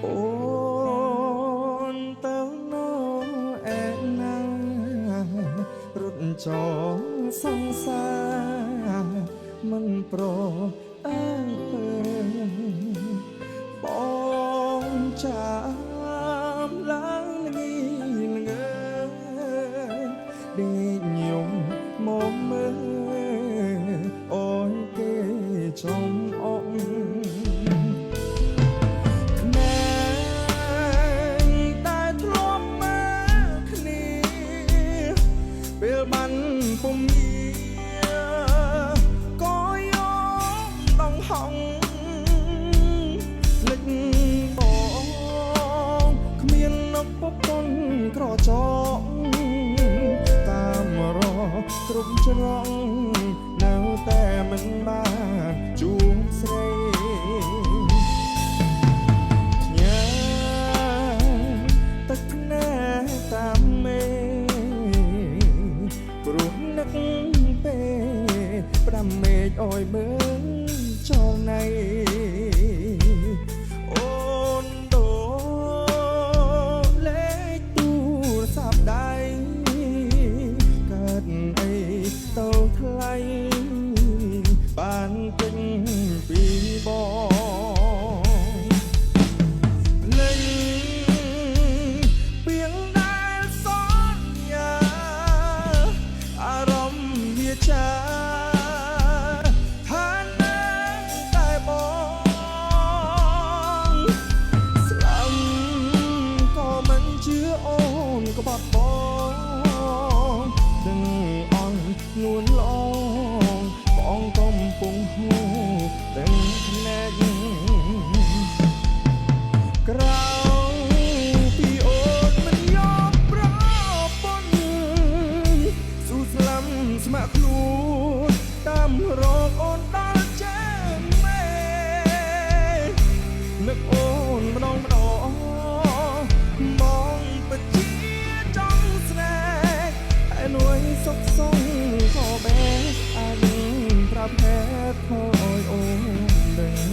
អូនទៅណោឯណារត់ចូលសង្សារមិនប្រអើពើបងចាំឡើងងីងើដេកញោមមកមើលអូនគេចំអកបានពុំមានក៏យកដងហងលិចបងគ្មាននពពន់ក្រចកតាមរកគ្រប់ច្រកនៅតែមិនបានជួបស្រីញ៉ាទឹកណែតាមមេព្រោះនឹកពេលប្រាំមេឃអើយមើលចោលណៃអូនដូលេខទូរស័ព្ទដៃកើតអីទៅថ្លៃបានពេញពីបងលេងពីងដែលសន្យាអារម្មណ៍វាចាឋានៈតែបងស្លាប់ក៏មិនជឿអូនក៏បាត់បងដឹងអន់នួនឡងបងកំពុងហូរទាំងភ្នែកក្រៅពីអូនមិនយកប្រពន្ធស៊ូស្លាំស្ម័គ្រខ្លួនតាមរកអូនដល់ចាមេនឹកអូនម្ដងបងពិតជាចង់ស្នេហ៍ហើយនួយសុខសងក៏បែអាចប្រាប់ហេតុផលឲ្យអូនដឹង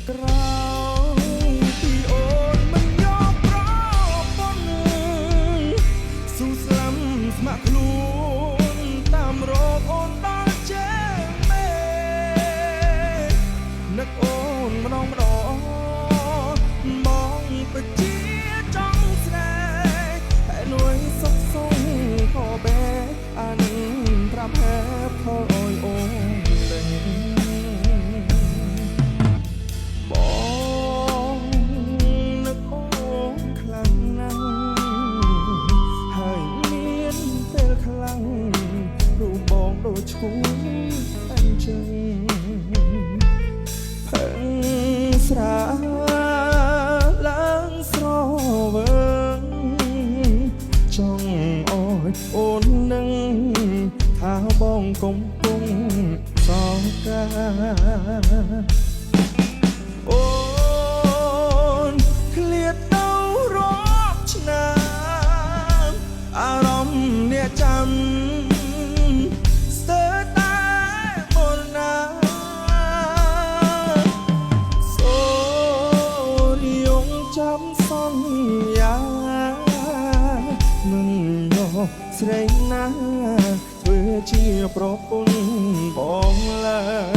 ក្រៅពីអូនមិនយកប្រពន្ធស៊ូស្លាំស្ម័គ្រខ្លួនតាមរកអូនដល់ចេមេនឹកអូនម្ដងបងពិតជាចង់ស្នេហ៍ហើយនួយសុខសងក៏បែអានប្រាប់ហេតុផលឲ្យអូនដឹងបងនឹកអូនខ្លាំងណាស់ហើយមានពេលខ្លាំងរូបបងដូចឈួនអញ្ចឹងផឹងស្រាឡើងស្រវើចង់អើយអូននឹងថាបងកំពុងសោកកាអូនឃ្លាតទៅរាប់ឆ្នាំអារម្មណ៍អ្នកចាំស្ទើរតែមុនណាសូរីយងចាំសន្យាមិនយកស្រីណាធ្វើជាប្រពន្ធបងឡើយ